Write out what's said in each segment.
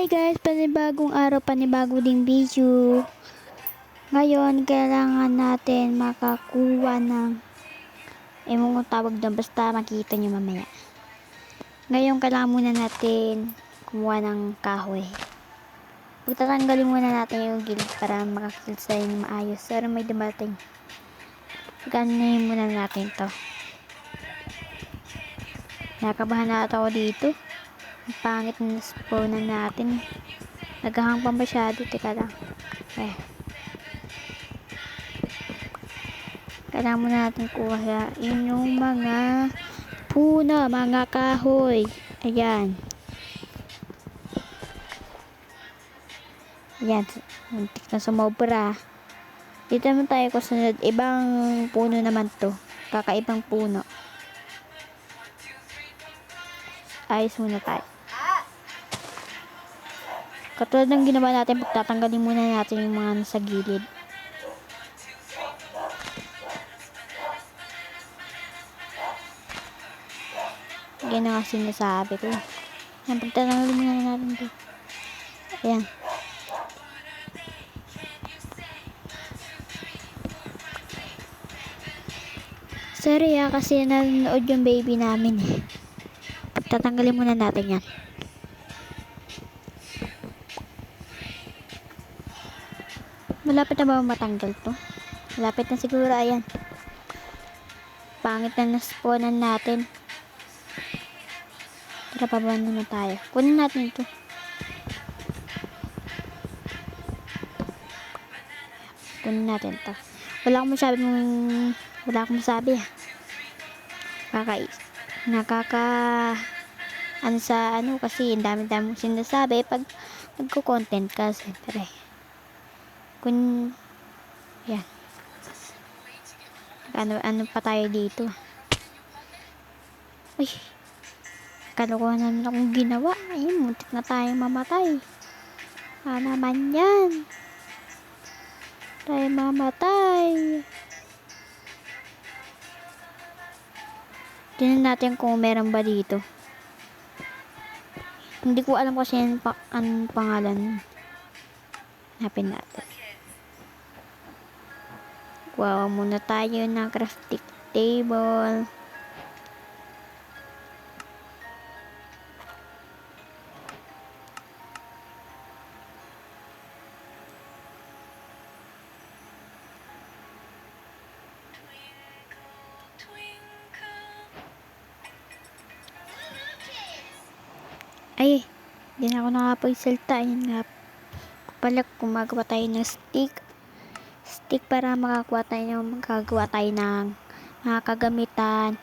Hi guys, panibagong araw, panibago ding video. Ngayon, kailangan natin makakuha ng ewan kung tawag doon, basta makita nyo mamaya. Ngayon, kailangan muna natin kumuha ng kahoy. Pagtatanggalin muna natin yung gilid para makakilsay ng maayos. Pero may dumating. Pagkanayin muna natin to. Nakabahan na ako dito. Ang pangit na spawnan natin. Naghahang pa masyado. Teka lang. Kailangan muna natin kuha yung mga puno, mga kahoy. Ayan. Ayan. Muntik na sumobra. Dito naman tayo kusunod. Ibang puno naman to. Kakaibang puno. Ayos muna tayo. Katulad ng ginawa natin, pagtatanggalin muna natin yung mga nasa gilid. Yan ang sinasabi ko. Yan, pagtatanggalin muna natin ito. Ayan. Sorry kasi nanonood yung baby namin eh. Pagtatanggalin muna natin yan. Malapit na ba matanggal to? Malapit na siguro, ayan. Pangit na naspawnan natin. Tara, pababa na tayo. Kunin natin ito. Kunin natin ito. Wala akong masabi ah. Kasi ang dami-dami mong sinasabi pag nagko-content ka, siyempre. Yan. Ano pa tayo dito? Uy. Kalokohan namin akong ginawa. Ayun, muntik na tayong mamatay. Naman yan. Tayo mamatay. Tingnan natin kung meron ba dito. Hindi ko alam kasi anong pangalan. Hanapin natin. Kuha muna tayo ng crafting table. Ay, hindi na ako nakapagsalta. Ayan nga. Pala, gumagawa tayo ng stick para magagawa tayo ng mga kagamitan.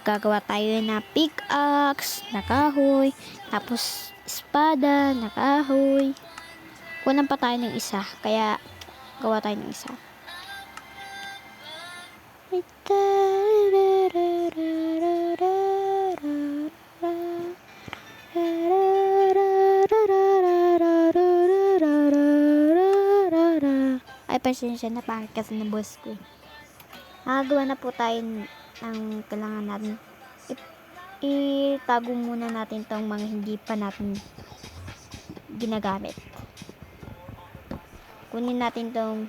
Gagawa tayo ng pickaxe na kahoy, tapos espada na kahoy. Kunan pa tayo ng isa, kaya gawa tayo ng isa. Ay, pasensya na, pangit kasi ng boss ko. Nakagawa na po tayo ng kailangan natin. Itago muna natin tong mga hindi pa natin ginagamit. Kunin natin tong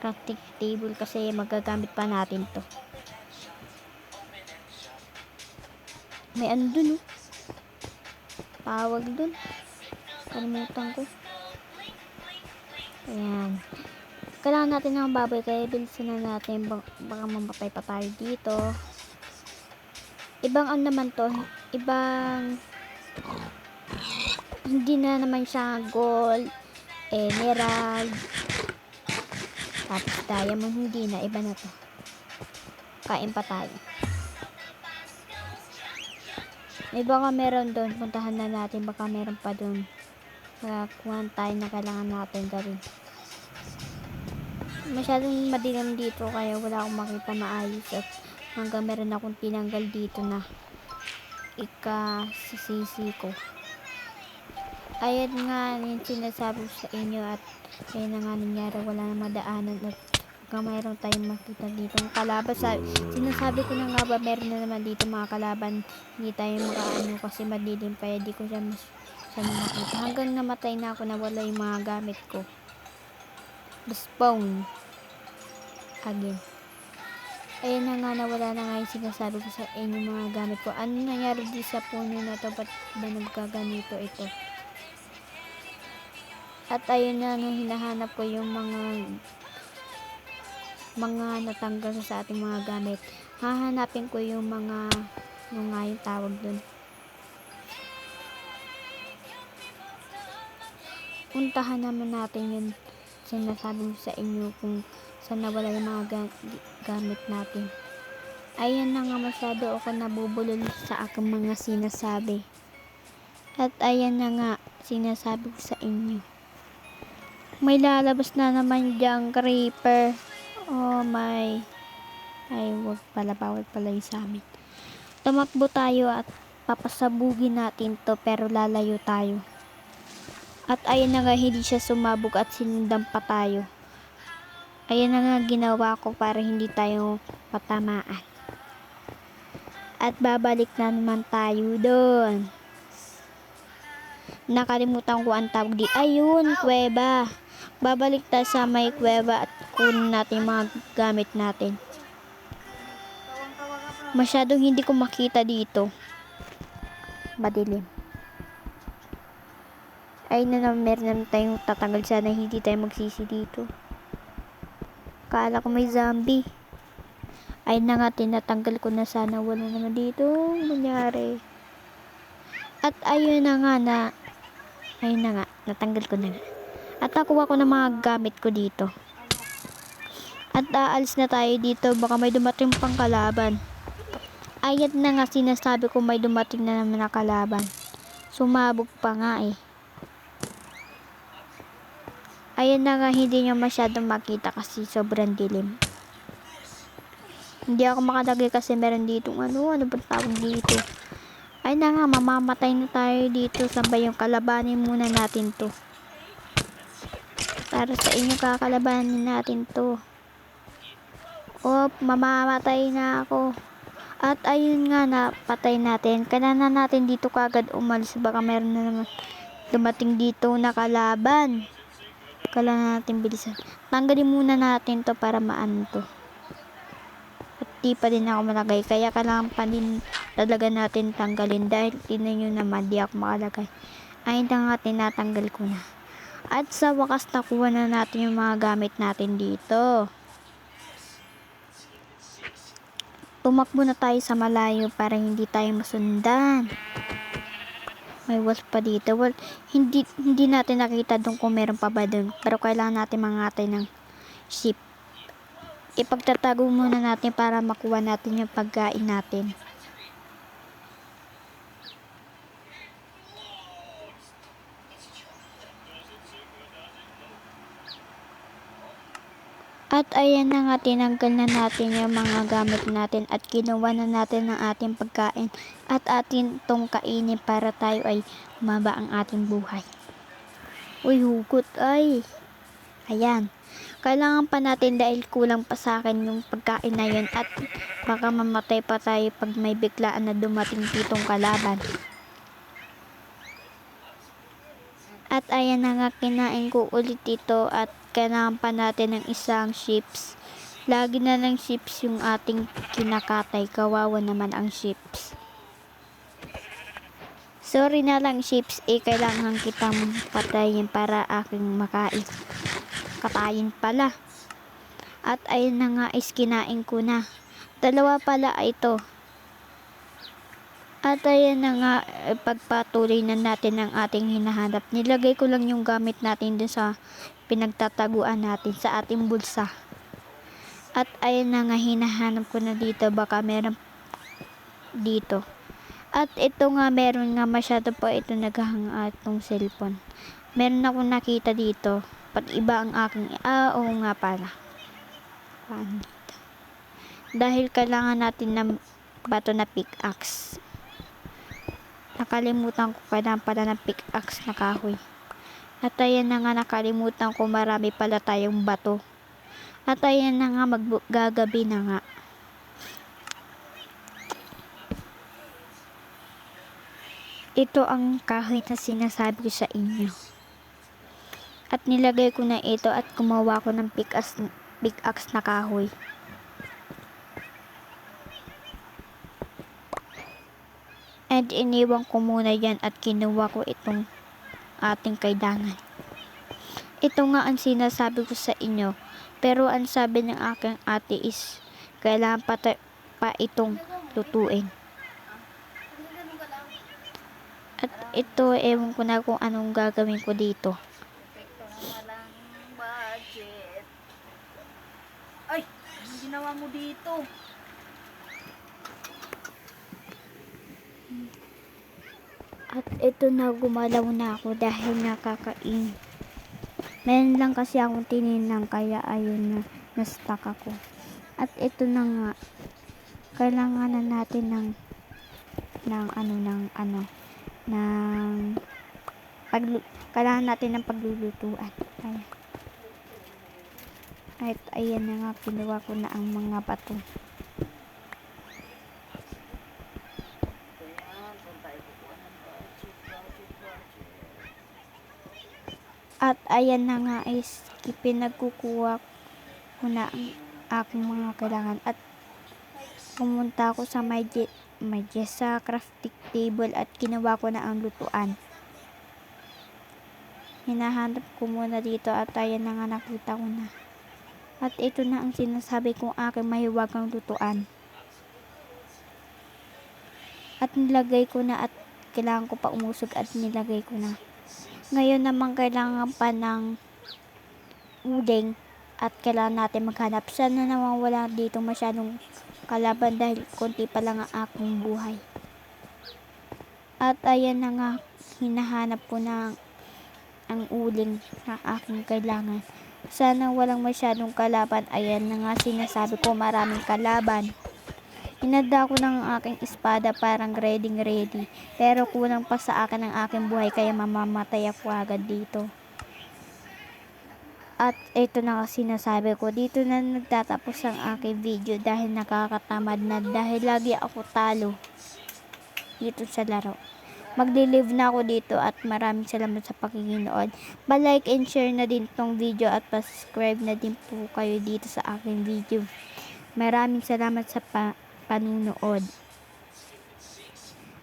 crafting table kasi magagamit pa natin to. May ano dun oh. Tawag dun. Kalimutan ko. Ayan. Kailangan natin ng baboy kaya bilisan na natin, baka mamatay pa tayo dito. Ibang ano naman to, ibang hindi na naman siya gold, emerald, tapos diamond, hindi na, iba na to. Kain pa tayo. May baka meron doon, puntahan na natin, baka meron pa doon. Kuhan tayo na kailangan natin gawin. Masyadong madilim dito kaya wala akong makita maayos at hanggang meron akong tinanggal dito na sisisi ko. Ayan nga yung sinasabi sa inyo at ayun na nga nangyari, wala na madaanan at baka mayroon tayong makita dito ng kalaban. Sinasabi ko na nga ba, meron na naman dito mga kalaban. Hindi tayo makaano kasi madilim pa, di ko siya makita. Hanggang namatay na ako, nawala yung mga gamit ko. Respawn again. Ayan na nga, nawala na nga yung sinasabi ko sa inyo mga gamit ko. Ano nangyari di sa puno na to? Ba't ba nagkaganito ito? At ayun na, hinahanap ko yung mga natanggal sa ating mga gamit. Hahanapin ko yung mga, yung nga yung tawag dun. Puntahan naman natin yun. Sinasabi ko sa inyo kung saan nawala yung mga gamit natin. Ayan na nga, masyado ako nabubulol sa aking mga sinasabi. At ayan na nga, sinasabi ko sa inyo. May lalabas na naman diyang creeper. Oh my. Ay, wag pala, bawal pala yung sa amin. Tumakbo tayo at papasabugin natin to, pero lalayo tayo. At ayan na nga, hindi siya sumabog at sinundan pa tayo. Ayan na nga ginawa ko para hindi tayo patamaan. At babalik na naman tayo doon. Nakalimutan ko ang tawag di. Ayun, kuweba. Babalik tayo sa may kuweba at kunin natin mga gamit natin. Masyadong hindi ko makita dito. Madilim. Ay na naman, meron naman tayong tatanggal, sana hindi tayo magsisi dito. Kala ko may zombie. Ay na nga, tinatanggal ko na, sana wala naman dito mangyari. At ayun na nga natanggal ko na nga. At nakuha ko na mga gamit ko dito. At aalis na tayo dito, baka may dumating pang kalaban. Ayat na nga, sinasabi ko may dumating na naman na kalaban. Sumabog pa nga eh. Ayan na nga, hindi nyo masyadong makita kasi sobrang dilim. Hindi ako makalagay kasi meron dito ano ba tawag dito. Ay na nga, mamamatay na tayo dito. Sabay yung kalabanin muna natin to. Para sa inyo, kakalabanin natin to. Mamamatay na ako. At ayun nga, napatay natin. Kailangan natin dito kagad umalis. Baka meron na naman dumating dito na kalaban. Kailangan natin bilisan. Tanggalin muna natin to para maano to. At di pa din ako malagay. Kaya kailangan pa din talaga natin tanggalin. Dahil tinan nyo naman, di ako makalagay. Ayun na nga, tinatanggal ko na. At sa wakas, nakuha na natin yung mga gamit natin dito. Tumakbo na tayo sa malayo para hindi tayo masundan. May wasp pa dito. Well, hindi natin nakita doon kung meron pa ba doon. Pero kailangan natin mangatay ng sheep. Ipagtatago muna natin para makuha natin yung pagkain natin. At ayan na nga, tinanggal na natin yung mga gamit natin at kinuha na natin ang ating pagkain at atin tong kainin para tayo ay umaba ang ating buhay. Uy, hugot ay. Ayan. Kailangan pa natin dahil kulang pa sa akin yung pagkain na yun at baka mamatay pa tayo pag may biglaan na dumating ditong kalaban. At ayan na nga, kinain ko ulit ito at kailangan pa natin ng isang chips. Lagi na ng chips yung ating kinakatay. Kawawa naman ang chips. Sorry na lang chips, kailangan kitang patayin para aking makain. Katayin pala. At ayun na nga, kinain ko na. Dalawa pala ito. At ayan na nga, pagpatuloy na natin ang ating hinahanap. Nilagay ko lang yung gamit natin dun sa pinagtataguan natin sa ating bulsa. At ayan na nga, hinahanap ko na dito. Baka meron dito. At ito nga, meron nga masyado pa ito naghahanga itong cellphone. Meron akong nakita dito. Pat iba ang aking, oo nga pala. Paano dito? Dahil kailangan natin ng bato na pickaxe. Nakalimutan ko kailangan pala ng pickaxe na kahoy. At ayan na nga, nakalimutan ko marami pala tayong bato. At ayan na nga, gagabi na nga. Ito ang kahoy na sinasabi ko sa inyo. At nilagay ko na ito at gumawa ko ng pickaxe na kahoy. And iniwan ko muna yan at kinuha ko itong ating kailangan. Ito nga ang sinasabi ko sa inyo. Pero ang sabi ng aking ate is kailangan pa itong lutuin. At ito, ewan ko na kung anong gagawin ko dito. Perfecto na walang budget. Ay! Anong ginawa mo dito? At ito na, gumalaw na ako dahil nakakain. Meron lang kasi akong tininang kaya ayun na, na-stuck ako. At ito na nga, kailangan na natin kailangan natin ng paglulutuan. Ayan. At ayan na nga, kinuha ko na ang mga bato. At ayan na nga is ipinagkukuha ko na ang aking mga kailangan. At pumunta ako sa sa crafting table at kinuha ko na ang lutuan. Hinahanap ko muna dito at ayan na nga, nakita ko na. At ito na ang sinasabi kong aking mahiwagang lutuan. At nilagay ko na at kailangan ko pa umusog at nilagay ko na. Ngayon naman kailangan pa ng uling at kailangan natin maghanap. Sana naman wala dito masyadong kalaban dahil konti pa lang ang aking buhay. At ayan na nga, hinahanap ko na ang uling na aking kailangan. Sana walang masyadong kalaban. Ayan na nga, sinasabi ko maraming kalaban. Hinanda ko ng aking espada, parang ready. Pero kulang pa sa akin ang aking buhay kaya mamamatay ako agad dito. At ito na kasi sinasabi ko, dito na nagtatapos ang aking video dahil nakakatamad na dahil lagi ako talo dito sa laro. Magli-live na ako dito at maraming salamat sa pakikinood. Like and share na din tong video at pa-subscribe na din po kayo dito sa aking video. Maraming salamat sa panunood.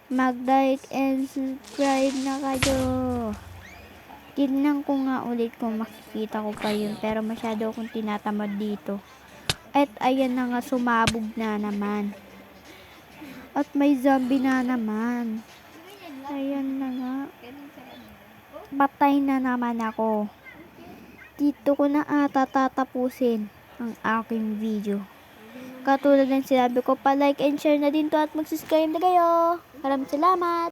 Mag-like and subscribe na kayo. Tignan ko nga ulit kung makikita ko pa yun, pero masyado akong tinatamad dito. At ayan na nga, sumabog na naman. At may zombie na naman. Ayan na nga. Patay na naman ako. Dito ko na ata tatapusin ang aking video. Katulad ng sinabi ko, pa-like and share na din to at mag-subscribe na kayo. Maraming salamat!